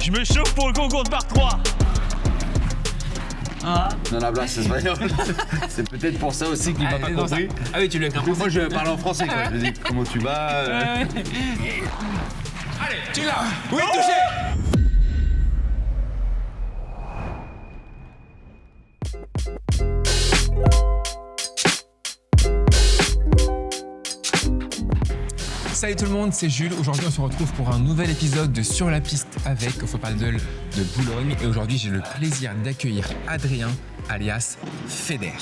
Je me chauffe pour le concours de Part 3. Ah. Non, la blague, c'est espagnol. C'est peut-être pour ça aussi qu'il m'a pas compris. Ah oui, tu lui as compris. Moi, je parle en français, quoi. Je lui dis comment tu vas. Allez, tu l'as. Oui, touché. Salut tout le monde, c'est Jules. Aujourd'hui, on se retrouve pour un nouvel épisode de Sur la piste avec Faux Paddle de Boulogne. Et aujourd'hui, j'ai le plaisir d'accueillir Adrien, alias Feder.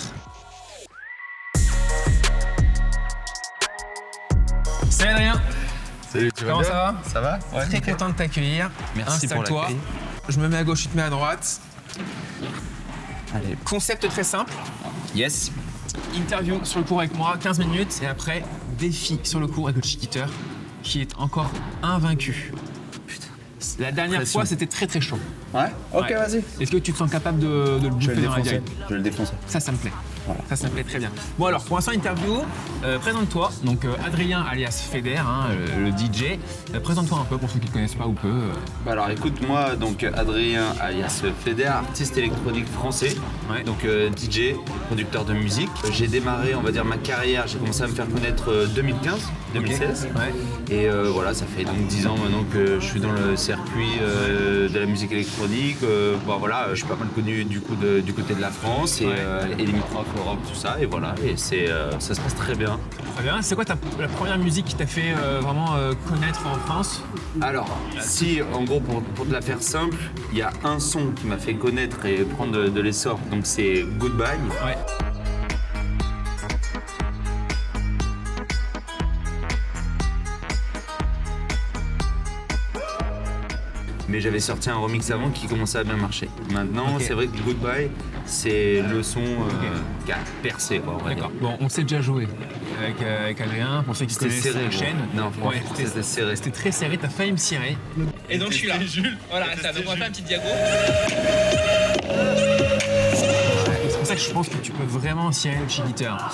Salut Adrien. Salut, tu vas Comment bien? ça va? Ça va? Ouais, Très content de t'accueillir. Merci pour Installe-toi. l'accueil. Je me mets à gauche, tu te mets à droite. Allez. Concept très simple. Yes. Interview sur le cours avec moi, 15 minutes. Et après, défi sur le cours avec le chiquiteur qui est encore invaincu. Putain. La dernière Pression. fois, c'était très chaud. Ouais? Ok, Ouais. vas-y. Est-ce que tu te sens capable de le Je vais bouffer le dans la défoncer. gueule? Je vais le défoncer. Ça me plaît. Voilà. Ça me plaît très bien. Bon alors, pour l'instant, interview, présente-toi. Donc Adrien alias Feder, hein, le DJ. Présente-toi un peu pour ceux qui ne connaissent pas ou peu. Bah alors écoute, moi, donc Adrien alias Feder, artiste électronique français, Ouais. donc DJ, producteur de musique. J'ai démarré, on va dire, ma carrière, j'ai commencé à me faire connaître 2015, 2016. Ouais. Et voilà, ça fait donc 10 ans maintenant que je suis dans le circuit de la musique électronique. Bon, voilà, je suis pas mal connu du coup du côté de la France et, Ouais. et limitrophes Europe, tout ça. Et voilà, et ça se passe très bien. Très bien. C'est quoi la première musique qui t'a fait vraiment connaître en France? Alors, si en gros, pour te la faire simple, il y a un son qui m'a fait connaître et prendre de l'essor, donc c'est Goodbye. Ouais. Mais j'avais sorti un remix avant qui commençait à bien marcher. Maintenant, Ok. c'est vrai que Goodbye, c'est le son qui a percé, quoi, on va dire. D'accord. Bon, on s'est déjà joué avec Adrien, pour ceux qui C'était connaissent serré, la gros. chaîne. Non, franchement, c'était serré. C'était très serré, t'as failli me cirer. Et donc je suis là. Voilà, ça, donc on va faire un petit diago. C'est pour ça que je pense que tu peux vraiment cirer le chiquiteur.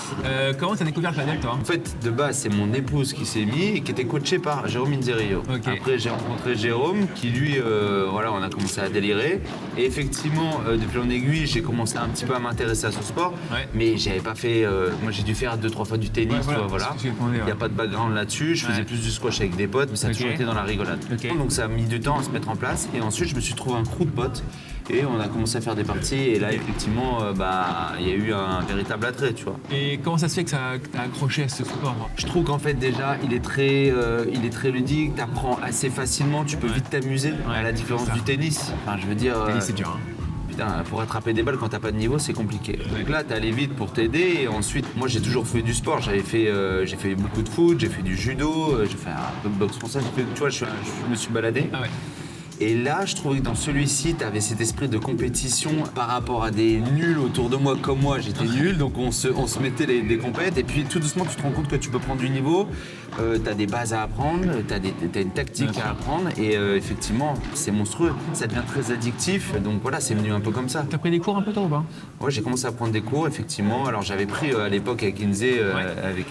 Comment t'as découvert le paddle, toi? En fait, de base, c'est mon épouse qui s'est mis et qui était coachée par Jérôme Inzerillo. Ok. Après, j'ai rencontré Jérôme qui, lui, voilà, on a commencé à délirer. Et effectivement, de fil en aiguille, j'ai commencé un petit peu à m'intéresser à ce sport. Ouais. Mais j'avais pas fait. Moi, j'ai dû faire 2-3 fois du tennis, Ouais, voilà, tu vois, voilà. c'est ce que je demandais, Il n'y a ouais. pas de background là-dessus. Je faisais Ouais. plus du squash avec des potes, mais ça a Ok. toujours été dans la rigolade. Ok. Donc, ça a mis du temps à se mettre en place. Et ensuite, je me suis trouvé un crew de potes. Et on a commencé à faire des parties. Et là, effectivement, il y a eu un véritable attrait, tu vois. Et comment ça se fait que t'as accroché à ce sport? Je trouve qu'en fait déjà il est très ludique, t'apprends assez facilement, tu peux vite t'amuser, à la différence ça. du tennis. Enfin je veux dire, Tennis, c'est dur, hein. putain, pour attraper des balles quand t'as pas de niveau c'est compliqué. Donc là t'es allé vite pour t'aider et ensuite moi j'ai toujours fait du sport, j'ai fait beaucoup de foot, j'ai fait du judo, j'ai fait un peu de boxe française, tu vois je me suis baladé. Ah ouais. Et là, je trouvais que dans celui-ci, tu avais cet esprit de compétition par rapport à des nuls autour de moi comme moi. J'étais nul, donc on se mettait des compètes. Et puis tout doucement, tu te rends compte que tu peux prendre du niveau. Tu as des bases à apprendre, tu as une tactique à apprendre. Et effectivement, c'est monstrueux. Ça devient très addictif. Donc voilà, c'est venu un peu comme ça. T'as pris des cours un peu tôt ou pas? Ouais, j'ai commencé à prendre des cours, effectivement. Alors j'avais pris à l'époque avec Inze, avec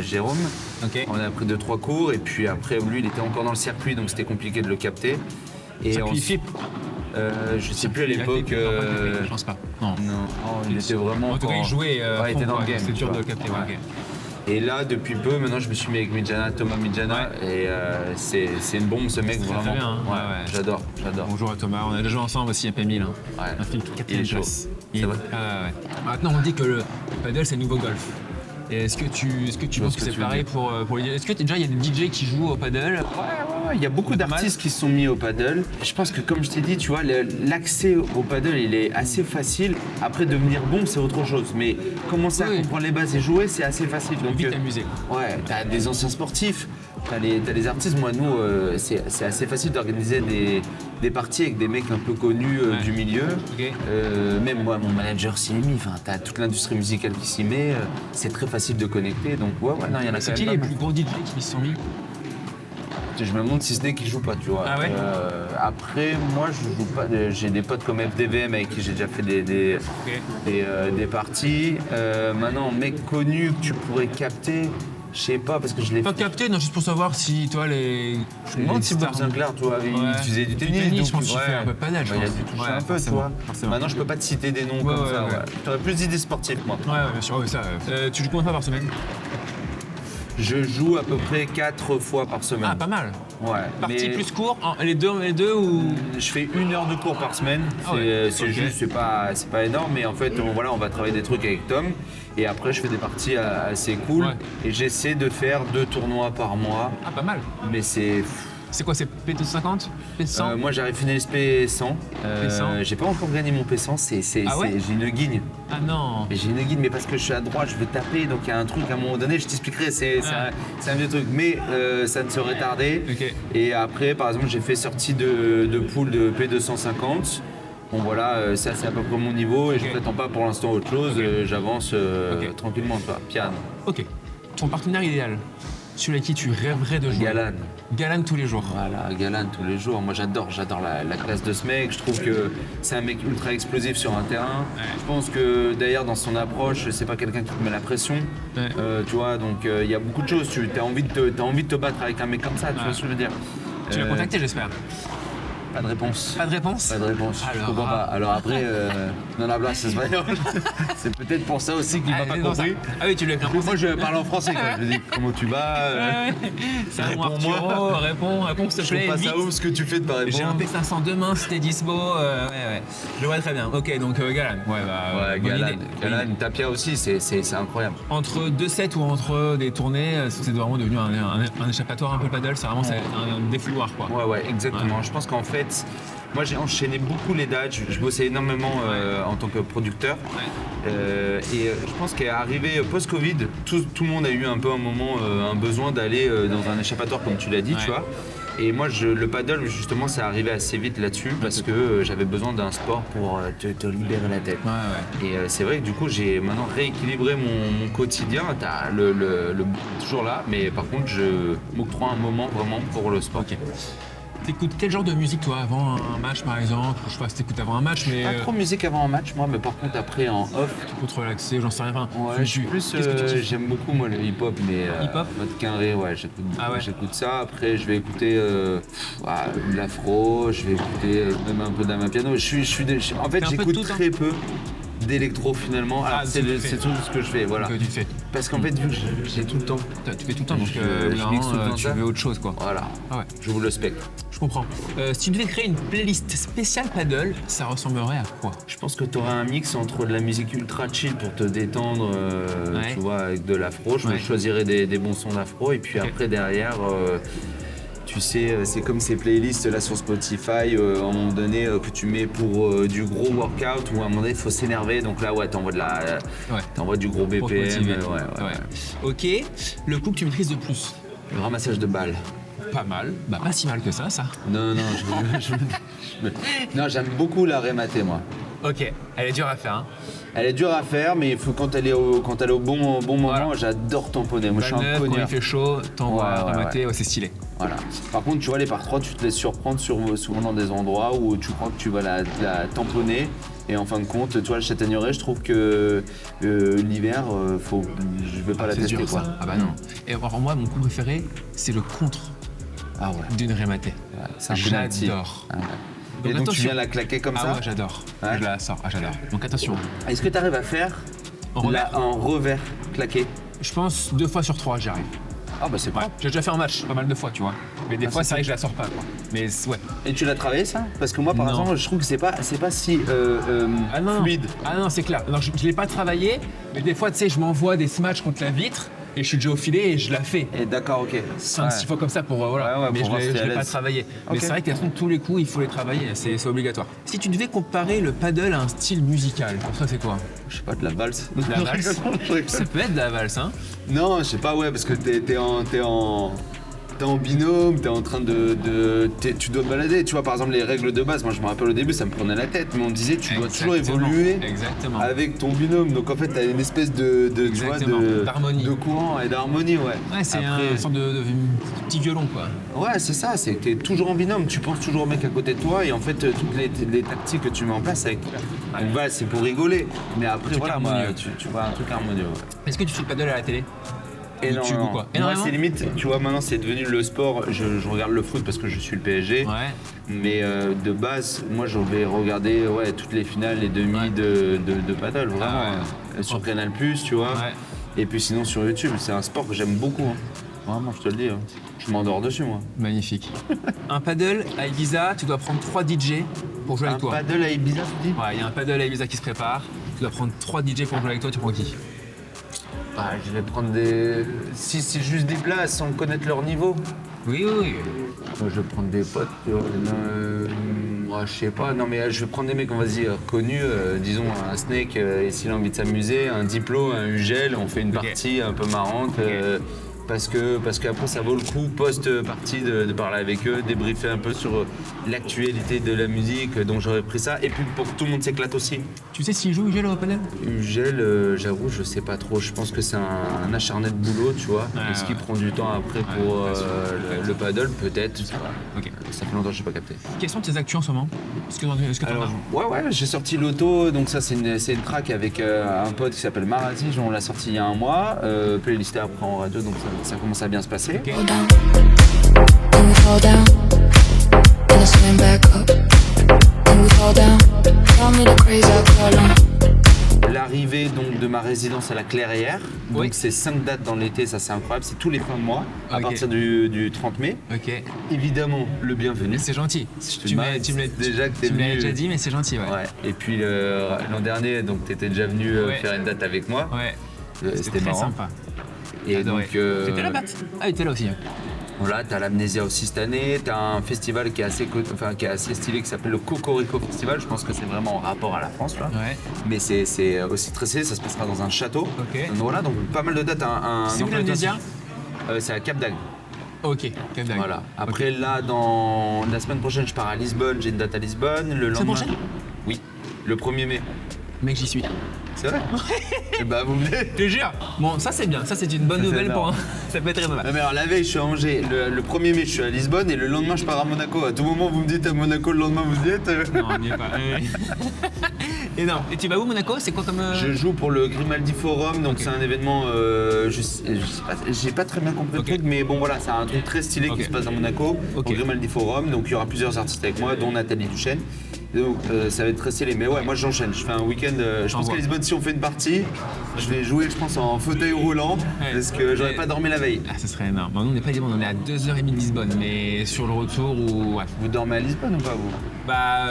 Jérôme. Ok. On a pris 2-3 cours. Et puis après, lui, il était encore dans le circuit, donc c'était compliqué de le capter. Et Circuit FIP? je sais plus à l'époque. Je pense pas. Non. Non, il était vraiment. En tout cas, il jouait. Ouais, il était dans le game. C'est dur tu de vois. le capter. Ouais. Ouais, ok. Et là, depuis peu, maintenant, je me suis mis avec Midjana, Thomas Midjana. Et c'est une bombe, ce mec, très, vraiment. très bien, hein. Ouais, Ouais. J'adore. Bonjour à Thomas, on a déjà joué ensemble aussi à P1000. Hein. Ouais. Un film Il est quatrième chaud. place. C'est vrai. Ah ouais. Maintenant, on dit que le paddle, c'est le nouveau golf. Et est-ce que tu penses que ce que c'est tu veux pareil dire. pour les... Est-ce que déjà, il y a des DJ qui jouent au paddle? Ouais, il y a beaucoup d'artistes qui se sont mis au paddle. Je pense que, comme je t'ai dit, tu vois, l'accès au paddle, il est assez facile. Après, devenir bon, c'est autre chose. Mais commencer à Oui. comprendre les bases et jouer, c'est assez facile. Donc, Vite t'amuser. ouais, t'as des anciens sportifs, t'as les artistes. Moi, nous, c'est assez facile d'organiser des parties avec des mecs un peu connus Ouais. du milieu. Ok. Même moi, mon manager s'y est mis. Enfin, t'as toute l'industrie musicale qui s'y met. C'est très facile de connecter. Donc, ouais, non, il y en a C'est quand qui même les pas mal. plus gros DJ qui se sont mis? Je me demande si ce n'est qu'ils jouent pas, tu vois. Ah ouais Après, moi, je joue pas. J'ai des potes comme FDVM avec qui j'ai déjà fait des parties. Maintenant, mec connu que tu pourrais capter, Je sais pas, parce que je l'ai Pas capté, non, juste pour savoir si toi les. Je me demande si Bob Sinclair, toi, il faisait du tennis. Je pense qu'il ouais. fait un peu de padel, je Il a pense. dû toucher Ouais, un peu, tu forcément, vois. forcément. Maintenant, je peux pas te citer des noms Ouais, comme ouais, ça. ouais. Ouais. T'aurais plus d'idées sportives que moi. Ouais, bien sûr, ouais, ça. Tu joues combien de fois par semaine? Je joue à peu près 4 fois par semaine. Ah, pas mal. Ouais. Partie mais plus court, les deux ou. je fais 1 heure de cours par semaine. Ah ouais, C'est ok. juste, c'est pas énorme, mais en fait, on va travailler des trucs avec Tom. Et après, je fais des parties assez cool. Ouais. Et j'essaie de faire 2 tournois par mois. Ah, pas mal. Mais c'est. C'est quoi, c'est P250? P100? Moi, j'arrive finir le P100. P100. J'ai pas encore gagné mon P100. Ah ouais j'ai une guigne. Ah non. Mais j'ai une guide, mais parce que je suis à droite, je veux taper, donc il y a un truc à un moment donné, je t'expliquerai, c'est un vieux truc. Mais ça ne serait tardé. Ok. Et après, par exemple, j'ai fait sortie de poule de P250. Bon voilà, ça c'est à peu près mon niveau et je Ok. prétends pas pour l'instant autre chose, j'avance Ok. tranquillement, toi, piano. Ok. Ton partenaire idéal, celui avec qui tu rêverais de jouer? Galan. Galan tous les jours. Voilà, Galan tous les jours. Moi j'adore la classe de ce mec. Je trouve que c'est un mec ultra explosif sur un terrain. Ouais. Je pense que d'ailleurs dans son approche, c'est pas quelqu'un qui te met la pression. Ouais. Tu vois, donc il y a beaucoup de choses. Tu as envie de te battre avec un mec comme ça, tu vois ce que je veux dire. Tu l'as contacté, j'espère. Pas de réponse. Pas de réponse? Pas de réponse. Je Alors, comprends pas. Alors après, non la blague c'est espagnol. C'est peut-être pour ça aussi qu'il m'a pas non, ça- compris. Ah oui, tu lui as compris. Moi je parle en français quoi. Je lui dis comment tu vas. C'est un bon réponds-moi. Arturo, réponds s'il te Je trouve plaît. pas vite. ça ouf ce que tu fais de pas J'ai un répondre. P500 demain, si t'es dispo. Ouais. Je le vois très bien. Ok, donc Galan. Ouais, bah. Ouais, bonne Galan. idée. Galan, Tapia aussi, c'est incroyable. Entre 2 sets ou entre des tournées, c'est vraiment devenu un échappatoire un peu le paddle. C'est vraiment un défouloir, quoi. Ouais, exactement. Je pense qu'en fait, moi j'ai enchaîné beaucoup les dates. Je bossais énormément en tant que producteur. Je pense qu'arrivé post-Covid, tout le monde a eu un peu un moment, un besoin d'aller dans un échappatoire, comme tu l'as dit, Ouais. tu vois. Et moi, le paddle, justement, c'est arrivé assez vite là-dessus parce que j'avais besoin d'un sport pour te libérer la tête. Ouais. Et c'est vrai que du coup, j'ai maintenant rééquilibré mon quotidien. T'as le toujours là, mais par contre, je m'octroie un moment vraiment pour le sport. Ok. T'écoutes quel genre de musique, toi, avant un match, par exemple? Je sais pas si t'écoutes avant un match, mais. Pas trop musique avant un match, moi, mais par contre, après en off, Pour te relaxer, j'en sais rien. Enfin, ouais, je suis plus. Qu'est-ce que tu kiffes? J'aime beaucoup moi le hip-hop, mais Hip-hop mode quinré, ouais, j'écoute Ah ouais. j'écoute ça. Après, je vais écouter de l'afro, je vais écouter même un peu d'amapiano. En fait, Fais un peu de j'écoute tout, hein. très peu d'électro finalement. Alors, c'est ce que tu fais. c'est tout ce que je fais, voilà. Que tu fais. Parce qu'en fait, vu que j'ai tout le temps, Tu fais tout le temps, donc Je vraiment, mixe tout le temps tu ça. veux autre chose, quoi. voilà, Ah ouais, je vous le spectre. je comprends. Si tu devais créer une playlist spéciale paddle, ça ressemblerait à quoi? Je pense que tu auras un mix entre de la musique ultra chill pour te détendre, Ouais. tu vois, avec de l'afro. Je Ouais. choisirais des bons sons d'afro. Et puis Ok. après, derrière, tu sais, c'est comme ces playlists là sur Spotify, à un moment donné, que tu mets pour du gros workout où à un moment donné, il faut s'énerver. Donc là, ouais, t'envoies Ouais. t'envoies du gros Pour te BPM. motiver. Ouais. Ok, le coup que tu maîtrises de plus? Le ramassage de balles. Pas mal. Bah, pas si mal que ça. Non, non, j'aime beaucoup la rémater, moi. Ok, elle est dure à faire, hein. Elle est dure à faire, mais il faut quand elle est au bon moment, Voilà. j'adore tamponner. Moi, je suis un Neuve, quand il cogneur. fait chaud, t'envoies Ouais, remater, ouais, c'est stylé. Voilà. Par contre, tu vois, les par 3, tu te laisses surprendre souvent dans des endroits où tu crois que tu vas la tamponner. Et en fin de compte, tu vois, le châtaigneraie, je trouve que l'hiver, je vais pas la C'est tester, dur, quoi. ça. Ah bah non. Et alors moi, mon coup préféré, c'est le contre Ah ouais. d'une rématée. C'est un penalty. J'adore. Ah ouais. Donc Et donc, tu attention. viens la claquer comme Ah ça. ouais, j'adore. Ouais. Je la sors, j'adore. Donc attention. Est-ce que tu arrives à faire En revers en revers claqué? Je pense 2 fois sur 3, j'y arrive. Ah bah c'est Ouais, pas. j'ai déjà fait un match, pas mal de fois, tu vois. Mais des Ah, fois, c'est c'est vrai que je la sors pas, quoi. Mais ouais. Et tu l'as travaillé ça? Parce que moi, par Non. exemple, je trouve que c'est pas si Ah non, fluide. Ah non, c'est clair. Alors, je l'ai pas travaillé, mais des fois, tu sais, je m'envoie des smash contre la vitre et je suis déjà au filet et je la fais. Et d'accord, ok. 5-6 Ouais. fois comme ça pour voilà. Ouais, mais pour voir si je t'es à l'ai pas l'aise. travaillé. Ok. Mais c'est vrai que de toute façon, tous les coups, il faut les travailler, c'est obligatoire. Si tu devais comparer le paddle à un style musical, pour toi, c'est quoi? Je sais pas, de la valse. La valse. Je rigole. Ça peut être de la valse, hein. Non, je sais pas, ouais, parce que t'es en binôme, t'es en train tu dois te balader. Tu vois, par exemple, les règles de base, moi je me rappelle au début, ça me prenait la tête, mais on me disait, tu dois toujours Exactement. évoluer Exactement. avec ton binôme. Donc en fait, t'as une espèce tu vois, Exactement. D'harmonie. de courant et d'harmonie, ouais. Ouais, c'est Après- une sorte de petit violon, quoi. Ouais, c'est ça, c'est que t'es toujours en binôme, tu penses toujours au mec à côté de toi et en fait, toutes les tactiques que tu mets en place avec. Donc voilà, c'est pour rigoler. Mais après, truc voilà, moi, harmonieux. tu vois un truc harmonieux. Ouais. Est-ce que tu fais le paddle à la télé? YouTube ou quoi? Moi, Énormément. c'est limite, tu vois, maintenant c'est devenu le sport. Je regarde le foot parce que je suis le PSG. Ouais. Mais de base, moi, je vais regarder toutes les finales, les demi Ouais. de paddle, vraiment. Ah ouais. Sur Canal+, tu vois. Ouais. Et puis sinon sur YouTube, c'est un sport que j'aime beaucoup. Hein. Vraiment, je te le dis. Hein. Je m'endors dessus, moi. Magnifique. Un paddle à Ibiza, tu dois prendre 3 DJ pour jouer Un avec toi. paddle à Ibiza, tu dis? Ouais, il y a un paddle à Ibiza qui se prépare. Tu dois prendre 3 DJ pour jouer avec toi, tu prends qui? Bah, je vais prendre des... Si c'est juste des places sans connaître leur niveau. Oui, oui, oui. Moi, je vais prendre des potes, moi, je sais pas, non mais je vais prendre des mecs, vas-y, connus, disons un Snake, et s'il a envie de s'amuser, un Diplo, un Ugel, on fait une Ok. partie un peu marrante, parce qu'après ça vaut le coup, post-partie, de parler avec eux, débriefer un peu sur l'actualité de la musique, donc j'aurais pris ça, et puis pour que tout le monde s'éclate aussi. Tu sais s'il joue Ugel au paddle? Ugel, j'avoue, je sais pas trop, je pense que c'est un acharné de boulot, tu vois, Ouais, est-ce qu'il ouais. prend du temps après pour bien sûr. le paddle, peut-être, Ok. ça fait longtemps que je n'ai pas capté. Quelles sont tes actus en ce moment? Est-ce que t'en Alors, as? ouais, j'ai sorti l'auto, donc ça c'est une track avec un pote qui s'appelle Marazi, on l'a sorti il y a un mois, playlisté après en radio, donc ça commence à bien se passer. Ok. Fall down, then we fall down, then I swim back up, then we fall down. Tell me the crazy I call on. L'arrivée donc de ma résidence à la Clairière, donc Oui. c'est 5 dates dans l'été, ça c'est incroyable, c'est tous les fins de mois, à Ok. partir du 30 mai. Ok. Évidemment, le bienvenu. C'est gentil. te demande déjà que t'es tu me l'as venu. déjà dit, mais c'est gentil, ouais. Ouais. Et puis l'an dernier, donc t'étais déjà venu Ouais. faire une date avec moi. Ouais. C'était très marrant. sympa. Et J'adorais. donc, T'étais là, Pat? Ah, il était là aussi. voilà, t'as l'Amnésia aussi cette année, t'as un festival qui est assez stylé qui s'appelle le Cocorico Festival, je pense que c'est vraiment en rapport à la France là. Ouais. Mais c'est aussi très stylé, ça se passera dans un château. Ok. Donc voilà, donc pas mal de dates. C'est où l'Amnésia? C'est à Cap d'Agde. Ok, quelle dingue. Voilà. Après là, dans la semaine prochaine, je pars à Lisbonne, j'ai une date à Lisbonne. Le lendemain. prochaine? Oui, le 1er mai. Mec, j'y suis. C'est vrai. Et bah vous venez. Je te jure. Bon, ça c'est bien. Ça c'est une bonne Ça, c'est nouvelle pour énorme. Ça peut être très Non mal. mais alors la veille je suis à Angers, le 1er mai je suis à Lisbonne et le lendemain je pars à Monaco. À tout moment vous me dites à Monaco, le lendemain vous y êtes. Non, on n'y est pas. Et non. Et tu vas où, Monaco? C'est quoi comme. Je joue pour le Grimaldi Forum, donc Ok. c'est un événement, je sais pas, j'ai pas très bien compris Ok. le truc, mais bon voilà, c'est un truc très stylé Ok. qui se passe à Monaco, Ok. au Grimaldi Forum, donc il y aura plusieurs artistes avec moi, dont Nathalie Duchesne. Donc ça va être très stylé, mais ouais, moi j'enchaîne, je fais un week-end, je pense T'envoies. qu'à Lisbonne si on fait une partie, je vais jouer je pense en fauteuil roulant, Ouais. parce que j'aurais Et- pas dormi la veille. Ah, ça serait énorme. Bon, nous, on n'est pas à Lisbonne, on est à 2h30 de Lisbonne, mais sur le retour ou. Ouais. Vous dormez à Lisbonne ou pas vous Bah.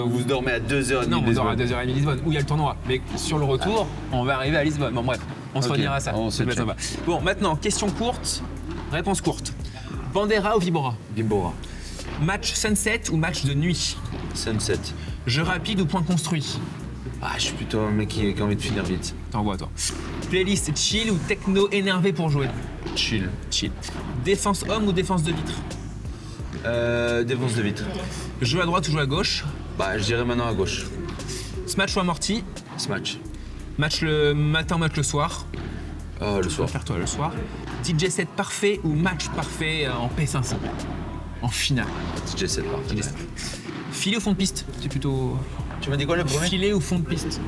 Vous dormez à 2h30 Non, de on dort à Lisbonne. 2h30 de Lisbonne, où il y a le tournoi. Mais sur le retour, on va arriver à Lisbonne. Bon, bref, on se Ok, redira ça. on se Ça peut être check. sympa. Bon, maintenant, question courte, réponse courte. Bandera ou Vibora? Bimbora. Match sunset ou match de nuit? Sunset. Jeu rapide ou point construit? Ah, je suis plutôt un mec qui a envie de finir vite. T'envoies, toi. Playlist chill ou techno énervé pour jouer? Chill. Chill. Défense homme ou défense de vitre? Défense de vitre. Jeu à droite ou jeu à gauche? Bah, je dirais maintenant à gauche. Smash ou amorti? Smash. Match le matin, match le soir? Le soir. Faire toi le soir. DJ set parfait ou match parfait en P500? En finale. DJ 7 parfait. Filet ou fond de piste? C'est plutôt. Tu m'as dit quoi le premier Filet ou fond de piste?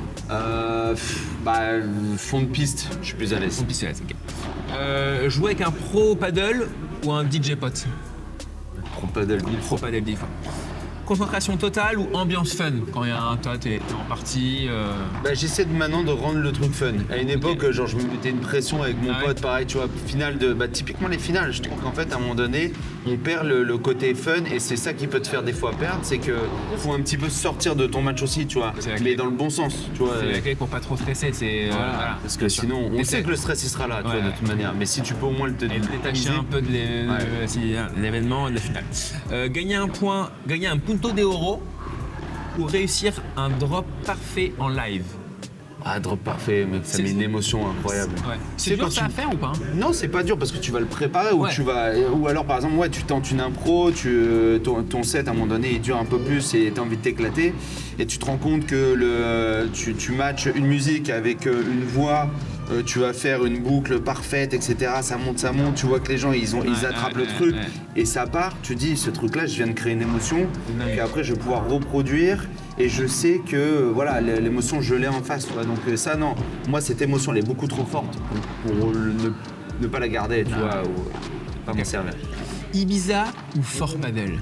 Fond de piste, je suis plus à l'aise. Fond de piste, ouais, c'est ok. Jouer avec un pro paddle ou un DJ pote? Pro paddle. Pro paddle, des fois. Concentration totale ou ambiance fun? Quand il y a un tas, t'es en partie. Bah, j'essaie maintenant de rendre le truc fun. À une époque, genre, je me mettais une pression avec mon Ah ouais. pote, pareil, tu vois, finale de. Bah, typiquement les finales, je trouve qu'en fait, à un moment donné, on perd le côté fun et c'est ça qui peut te faire des fois perdre, c'est que faut un petit peu sortir de ton match aussi, tu vois, C'est la mais clé. dans le bon sens, tu vois. C'est la clé pour pas trop stresser, c'est. Voilà. Parce que Bien sûr. sinon, on Et sait c'est- que le stress il sera là, tu vois, Ouais, de ouais. toute manière. Mais si tu peux au moins le te Et de détacher un peu de l'événement et de la finale. Gagner un point, gagner un punto de oro ou réussir un drop parfait en live. Ah, drop parfait, mec, ça C'est- met une émotion incroyable. Ouais. Tu C'est sais, dur quand ça à tu- faire ou pas? Non, c'est pas dur parce que tu vas le préparer ou Ouais. ou alors par exemple, ouais, tu tentes une impro, ton set à un moment donné il dure un peu plus et t'as envie de t'éclater et tu te rends compte que tu matches une musique avec une voix, tu vas faire une boucle parfaite, etc. Ça monte, tu vois que les gens ils attrapent le truc et ça part. Tu dis ce truc-là, je viens de créer une émotion Ouais. qu'après je vais pouvoir reproduire. Et je sais que voilà, l'émotion, je l'ai en face. Tu vois. Donc ça, non. Moi, cette émotion, elle est beaucoup trop forte pour ne pas la garder, tu vois, ou pas m'en servir. Ibiza ou Fort Paddle?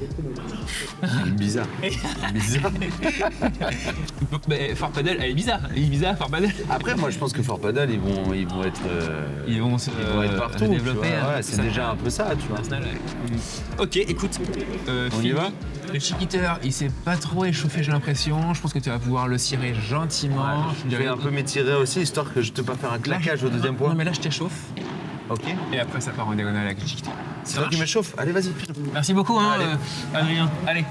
Bizarre. Bizarre. Fort Paddle, elle est bizarre. Ibiza, Fort Paddle. Après, moi, je pense que Fort Paddle, ils vont être, Ils vont se être partout. tu développer. vois. Ouais, c'est déjà un peu ça, tu vois. Ok, écoute. On y va? Le chiquiteur, il s'est pas trop échauffé, j'ai l'impression. Je pense que tu vas pouvoir le cirer gentiment. Je vais un peu m'étirer aussi, histoire que je te pas faire un claquage au deuxième point. Non, mais là, je t'échauffe. Ok. Et après, ça part en diagonale avec le chiquiteur. C'est toi qui m'échauffe. Allez, vas-y. Merci beaucoup, hein, Allez. Adrien. Allez.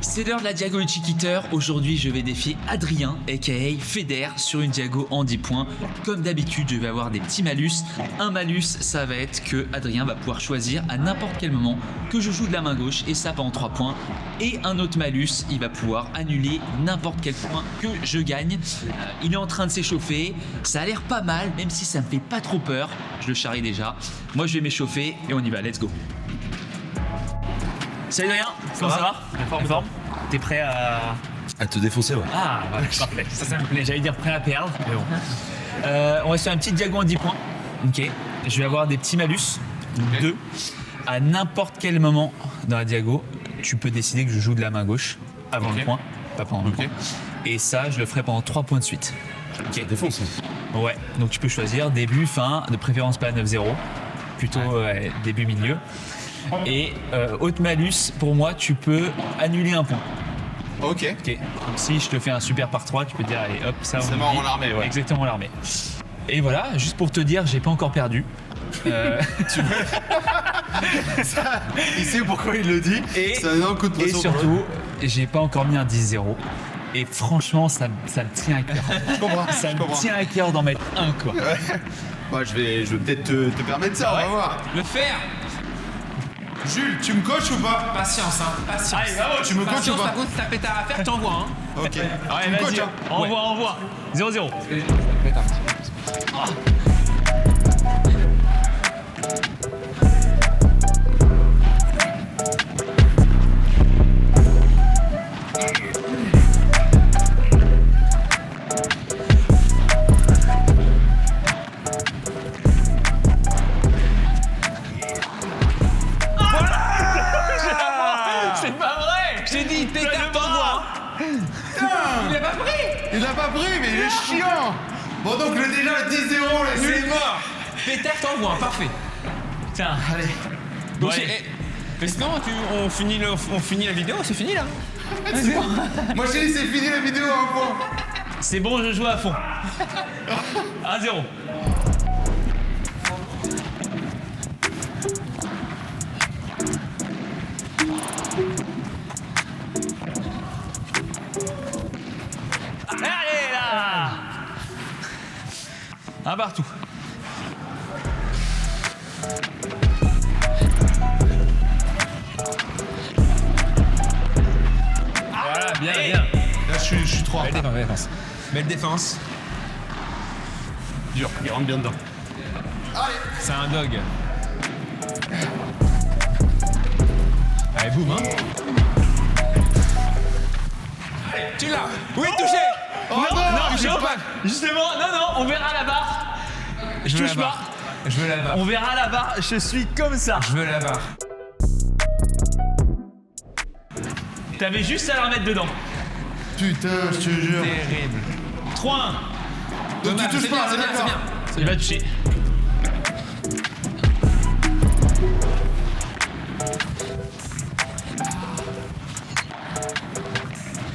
C'est l'heure de la Diago et Chiquiteur. Aujourd'hui, je vais défier Adrien, aka Feder, sur une Diago en 10 points. Comme d'habitude, je vais avoir des petits malus. Un malus, ça va être que Adrien va pouvoir choisir à n'importe quel moment que je joue de la main gauche et ça pendant 3 points. Et un autre malus, il va pouvoir annuler n'importe quel point que je gagne. Il est en train de s'échauffer. Ça a l'air pas mal, même si ça me fait pas trop peur. Je le charrie déjà. Moi, je vais m'échauffer et on y va. Let's go. Salut Adrien, comment ça va? En forme? T'es prêt à te défoncer, ouais. Ah, voilà, parfait. Ça me plaît. J'allais dire prêt à perdre, mais bon. On va se faire un petit diago en 10 points. Ok. Je vais avoir des petits malus. 2. À n'importe quel moment dans la diago, tu peux décider que je joue de la main gauche avant le point, pas pendant le point. Et ça, je le ferai pendant 3 points de suite. Ok. Défonce. Ouais. Donc tu peux choisir début, fin, de préférence pas 9-0. Plutôt début, milieu. Et autre malus, pour moi, tu peux annuler un point. Ok. Ok. Donc si je te fais un super par 3, tu peux dire allez hop, ça C'est on mort oublie. en armée, ouais. Exactement en armée. Et voilà, juste pour te dire, j'ai pas encore perdu. Il sait pourquoi il le dit. Et- C'est un énorme coup de Et pression. pour surtout, j'ai pas encore mis un 10-0. Et franchement, ça me tient à cœur. Je comprends. Ça je me comprends. tient à cœur d'en mettre un quoi. Moi, je vais peut-être te permettre ça, on va voir. Le faire. Jules, tu me coaches ou pas? Patience, hein. Patience. Allez, bravo, Tu me coaches ou Patience, pas? par contre, si t'as pétard à faire, t'envoies, hein. Ok. Ouais, Tu me coaches, vas-y, hein? envoie. 0-0. C'est pas vrai. J'ai dit, pétard, t'envoies. Il a pas pris. Il a pas pris, mais il est chiant. Bon, donc déjà, le 10-0, là, c'est mort. Pétard, t'envoies, parfait. Tiens, allez. Donc, Ouais. mais sinon, on finit la vidéo, c'est fini là. Moi, je t'ai dit, c'est fini la vidéo à un point. C'est bon, je joue à fond. 1-0. Allez là. Un partout. Voilà, bien, Et- bien. Là, je suis 3. Belle défense, belle défense. Belle défense. Dur, il rentre bien dedans. C'est un dog. Allez, boum, hein. Tu l'as. Oui, touché. Oh non, non, j'ai non, pas- justement, non, on verra la barre. Je veux touche la pas. barre. Je veux la barre. On verra la barre, je suis comme ça. Je veux la barre. T'avais juste à la remettre dedans. Putain, je te jure. Terrible. 3-1. Donc tu touches c'est bien, pas, c'est bien, c'est d'accord. bien. Il va toucher.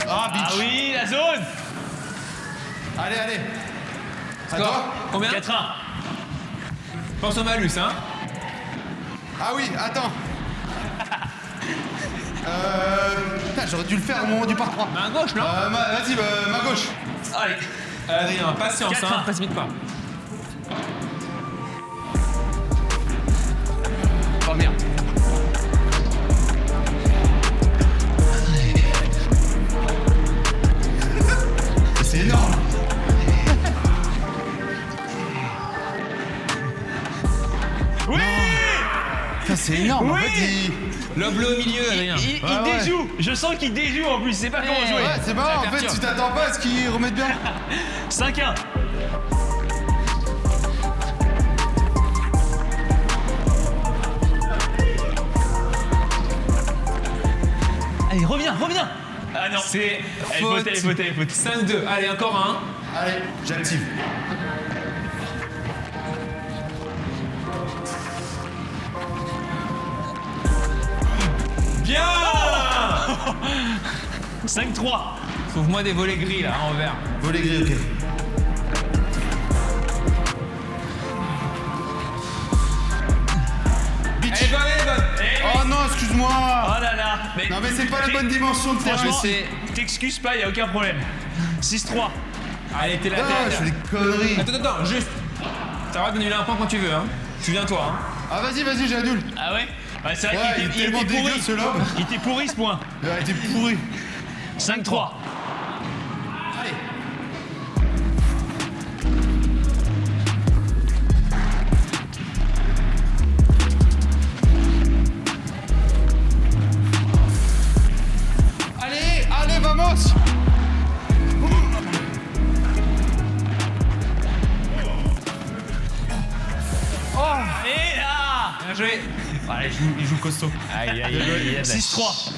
Ah, bitch. Ah oui, la zone. Allez, allez. À Score. toi. Combien? 4-1. Pense au malus, hein. Ah oui, attends. Putain, j'aurais dû le faire au moment du par 3. Main gauche, non? Vas-y, ma gauche. Allez. Adrien, patience, 4-1. hein. Précipite pas. Oh merde. C'est énorme. Oui. Putain, c'est énorme. Oui. fait, Lobe au milieu, Adrien. Il ouais. déjoue. Je sens qu'il déjoue en plus. C'est pas comment jouer. Ouais, c'est marrant, en fait, tu t'attends pas à ce qu'ils remettent bien. 5-1. Allez, reviens. Ah non. C'est Elle faute. faute. 5-2. Allez, encore un. Allez, j'active. Bien. 5-3. Trouve-moi des volets gris là, en vert. Volet gris, ok. Bitch. Elle est bonne, elle est bonne. Oh non, excuse-moi. Oh là là. Non mais c'est pas la bonne dimension de terrain. Franchement, c'est- t'excuses pas, y a aucun problème. 6-3. Allez, t'es là. Ah, je fais des conneries. Attends, juste. T'as le droit d'annuler un point quand tu veux, hein. Souviens-toi, hein. Ah vas-y, j'annule. Ah ouais? Ouais, c'est vrai Ouais, il est qu'il tellement était dégueu pourri. ce lobe. Il était pourri ce point. Il a été pourri. 5-3. Allez. Allez, vamos. Et là! Bien joué. Allez, il joue costaud. Aïe, 6-3.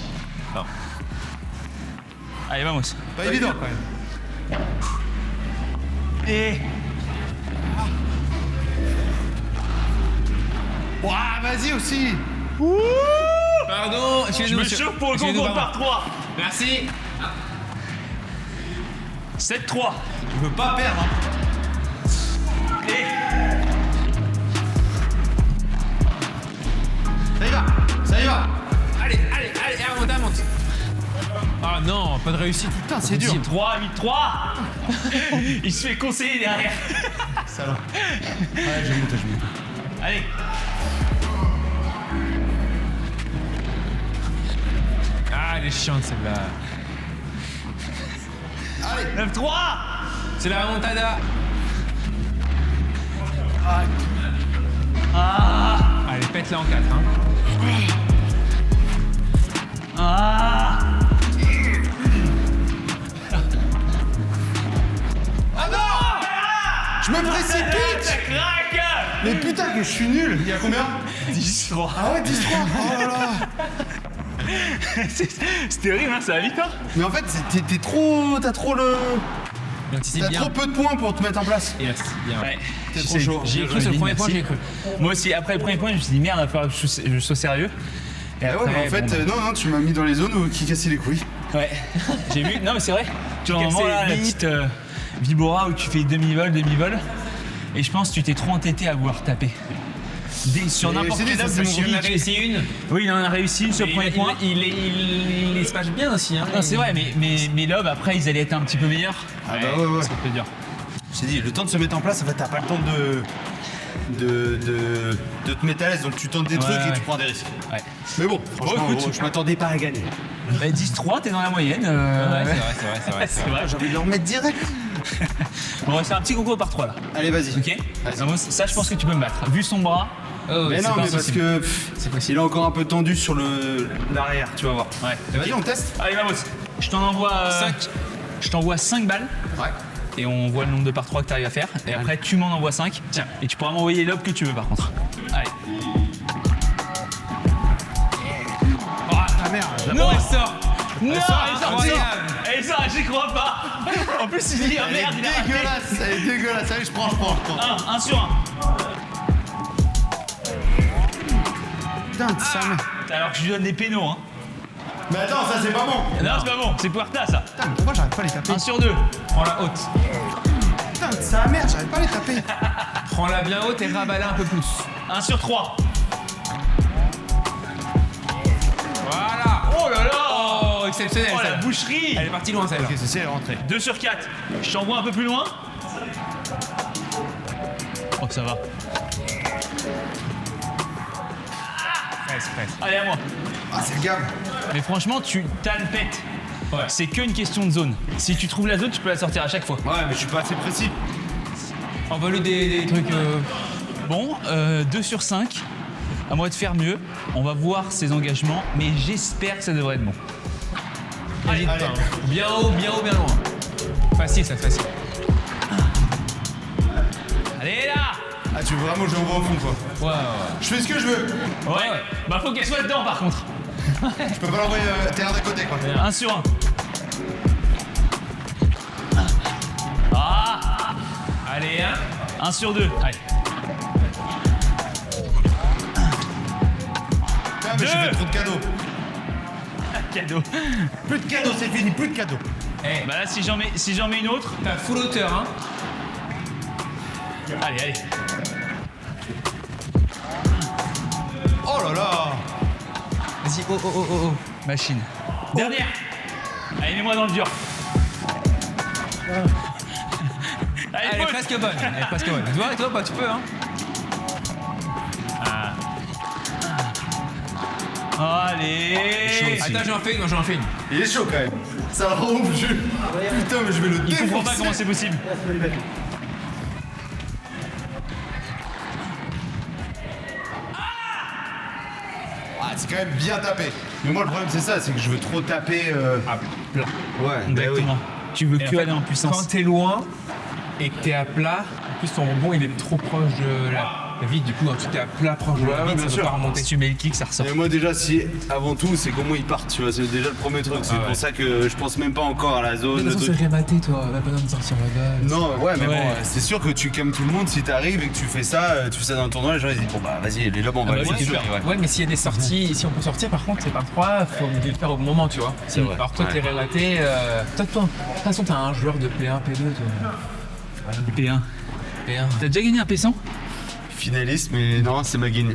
Allez, vamos. Pas évident quand même. Et. Ouah, vas-y aussi. Pardon, Je excusez-nous. me monsieur. chauffe pour le Excusez-nous, concours par pardon. 3. Merci. 7-3. Je veux pas perdre. Hein. Et. Ça y va. Allez, elle monte. Ah non, pas de réussite. Putain, c'est dur. 3, 8-3. Il se fait conseiller derrière. Salaud. Ouais, je monte. Allez. Ah, elle est chiante celle-là. Allez. 9-3. C'est la remontada. Allez, pète-la en 4, hein. Ah. Je me précipite. Ça craque. Mais putain que je suis nul. Il y a combien? 10-3. Ah ouais, 10-3. Oh là là. C'est terrible, hein, ça va vite, hein. Mais en fait, t'es trop... T'as trop le... Il anticipe T'as bien. trop peu de points pour te mettre en place. Yes, bien. Ouais. T'es trop chaud. J'y ai cru sur le premier point, Merci. j'y ai cru. Moi aussi, après le premier point, je me suis dit merde, il va falloir que je sois sérieux. Et Ah ouais, mais en fait, bon, non, tu m'as mis dans les zones où qui cassait les couilles. ouais. J'ai vu. Non, mais c'est vrai. Tu vois, cassé moment là, la vite. petite Vibora où tu fais demi-vol. Et je pense que tu t'es trop entêté à vouloir taper. Sur Mais n'importe c'est dit, quel ça, homme, c'est je me mon suis dit, Il en a réussi une. oui, il en a réussi une sur le premier point. Il se passe bien aussi, hein. Non, c'est vrai, mais Love, après, ils allaient être un petit peu meilleurs. Ah bah ouais. Ça peut dire. Je t'ai dit, le temps de se mettre en place, en fait, t'as pas le temps de te mettre à l'aise. Donc tu tentes des trucs et ouais. tu prends des risques. Ouais. Mais bon, franchement, écoute, je m'attendais pas à gagner. Bah, 10-3, t'es dans la moyenne. Ouais, c'est vrai. C'est vrai. J'ai envie de le remettre direct. On va faire un petit concours par 3 là. Allez, vas-y. Ok. Non, moi, ça, je pense que tu peux me battre. Vu son bras. Oh, Mais non, pas mais parce possible. que C'est possible. il est encore un peu tendu sur l'arrière, tu vas voir. Ouais. Vas-y, on teste. Allez, vamos. Je t'en envoie 5. Je t'envoie 5 balles. Ouais. Et on voit le nombre de par 3 que tu arrives à faire. Et après, tu m'en envoies 5. Tiens. Et tu pourras m'envoyer l'op que tu veux par contre. Allez. Ah merde. Non, elle sort. Non, elle sort, incroyable. elle sort, j'y crois pas. En plus, il dit, ah Elle merde, il a est raté. dégueulasse, elle est dégueulasse. Allez, je prends. 1 sur 1. Putain, ça me... Alors que je lui donne des pénaux, hein. Mais attends, ça c'est pas bon. Non, c'est pas bon, c'est Puerta ça. Putain, pourquoi j'arrive pas à les taper? 1 sur 2. Prends la haute. Putain, ça merde, j'arrive pas à les taper. Prends-la bien haute et rabats-la un peu plus. 1 sur 3. Voilà. Oh là là. Oh, exceptionnel. Oh la celle-là. boucherie. Elle est partie loin celle-là. Ok, ceci elle est rentrée. 2 sur 4. Je t'envoie un peu plus loin. Oh, ça va. Presque. Allez, à moi. Ah, c'est le gars. Mais franchement, tu t'as le pète. Ouais. C'est qu'une question de zone. Si tu trouves la zone, tu peux la sortir à chaque fois. Ouais, mais je suis pas assez précis. Envoie-lui des trucs. Bon, 2 sur 5. À moi de faire mieux. On va voir ses engagements, mais j'espère que ça devrait être bon. Allez, bien haut, bien loin. Facile, ça, facile. Allez là! Ah, tu veux vraiment que je l'envoie au fond, quoi? Ouais. Je fais ce que je veux. Ouais. Bah faut qu'elle soit dedans par contre. Je peux pas l'envoyer terre de côté, quoi. 1 sur 1. Ah! Allez, 1 sur 2. Allez. Ah, mais je fais trop de cadeaux. Cadeau. Plus de cadeaux, c'est fini, plus de cadeaux. Eh, Bah là si j'en mets une autre. t'as full hauteur, hein. Allez. Oh là là. Vas-y, oh. Machine. Dernière. Allez, mets-moi dans le dur. Allez, Elle est pote. presque bonne. Tu vois, pas, tu peux, hein. Allez. Attends, j'en fais une. Il est chaud quand même. Ça va ouf, Jules. Putain, mais je vais le Il comprend pas défoncer. comment c'est possible. Ah, c'est quand même bien tapé. Mais moi, le problème, c'est ça, c'est que je veux trop taper. À plat. Ouais, bah oui. Exactement. Tu veux Et que en fait, aller en puissance. Quand t'es loin et que t'es à plat, en plus ton rebond il est trop proche de la vide, du coup, quand tu t'es à plat proche de la Ouais, vide, bien ça sûr. peut pas remonter. Si tu mets le kick, ça ressort. Et moi déjà si avant tout c'est comment ils partent, tu vois, c'est déjà le premier truc, c'est Ah ouais. pour ça que je pense même pas encore à la zone. le truc. rématé, toi, va pas de sortir là-bas. Non ouais mais Ouais. bon c'est sûr que tu calmes tout le monde si t'arrives et que tu fais ça dans le tournoi, les gens ils disent bon bah vas-y les lobes on va bah aller oui, dessus. super. Ouais. Ouais, mais s'il y a des sorties, si on peut sortir, par contre, c'est pas 3, faut le faire au bon moment, tu vois. C'est vrai. Alors toi, t'es rématé. Toi, de toute façon, t'es un joueur de P1, P2, toi. P1. P1. T'as déjà gagné un P100? Finaliste mais non c'est Maguine.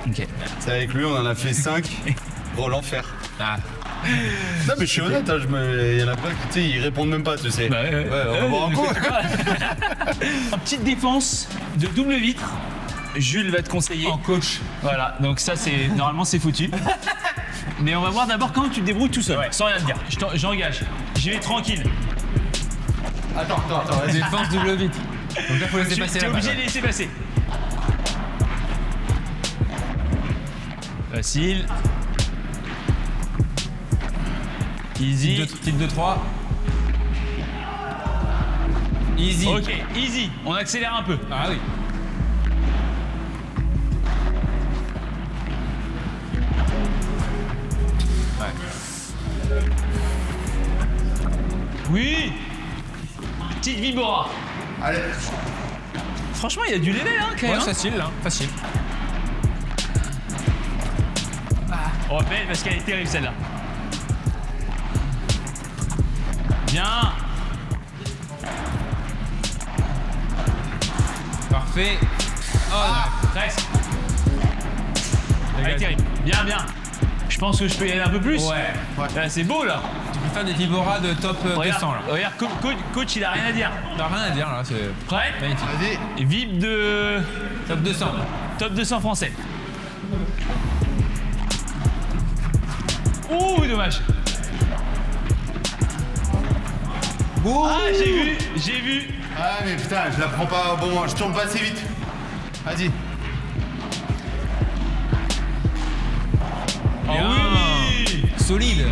Ok. C'est avec lui on en a fait 5. Oh l'enfer. Ah. Non mais je suis honnête, hein, il y en a pas qui tu sais, ils répondent même pas tu sais. Bah ouais. On va voir un coup. Une petite défense de double vitre. Jules va te conseiller. En coach. Voilà, donc ça c'est normalement c'est foutu. Mais on va voir d'abord comment tu te débrouilles tout seul, sans rien te dire. J'engage. J'y vais tranquille. Attends. Vas-y. Défense double vite. Donc là, faut laisser passer T'es la obligé balle. de laisser passer. Facile. Easy. Petite 2-3. Easy. Ok, easy. On accélère un peu. Ah oui. Oui. Petite Vibora. Allez. Franchement, il y a du level, hein, quand même. Ouais, hein. facile, là. Facile. Oh, belle, parce qu'elle est terrible, celle-là. Bien. Parfait. Oh, Presque. Elle est terrible. Bien. Je pense que je peux y aller un peu plus. Ouais. Là, c'est beau, là. Tu peux faire des Vibora de top 200, là. Regarde, coach, il a rien à dire. T'as rien à dire, là. C'est Prêt? magnifique. Vas-y. Et Vib de Top 200. top 200 français. Ouh, dommage. Ah, j'ai vu. Ah mais putain, je la prends pas au bon moment, je tourne pas assez vite. Vas-y. Oh Bien. oui. Solide.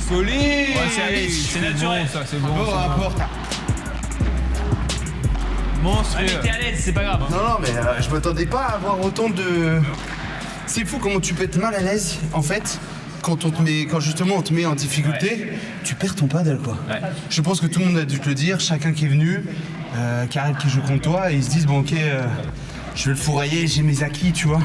Solide. Ouais, c'est naturel. Bon, ça, c'est bon. Bon c'est bon. rapport. Monstrueux. Allez, t'es à l'aise, c'est pas grave. hein. Non mais je m'attendais pas à avoir autant de... C'est fou comment tu peux être mal à l'aise en fait. Quand justement on te met en difficulté, tu perds ton paddle quoi. Ouais. Je pense que tout le monde a dû te le dire, chacun qui est venu, Karel qui joue contre toi, et ils se disent bon ok, je vais le fourrailler, j'ai mes acquis, tu vois.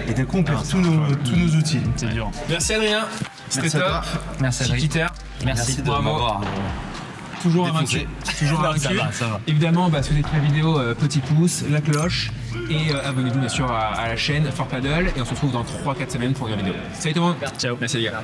Et d'un coup on perd tous nos outils. C'est dur. Merci, Adrien. C'était Merci à top. toi. Merci, Adrien. Chiquiter. Merci. de Bravo. m'avoir. Toujours Défoncé. invaincu. Toujours Non, invaincu. ça va. Évidemment, si vous avez pris la vidéo, petit pouce, la cloche. Et abonnez-vous bien sûr à la chaîne Fort Paddle. Et on se retrouve dans 3-4 semaines pour une vidéo. Salut tout le monde. Ciao. Merci les gars.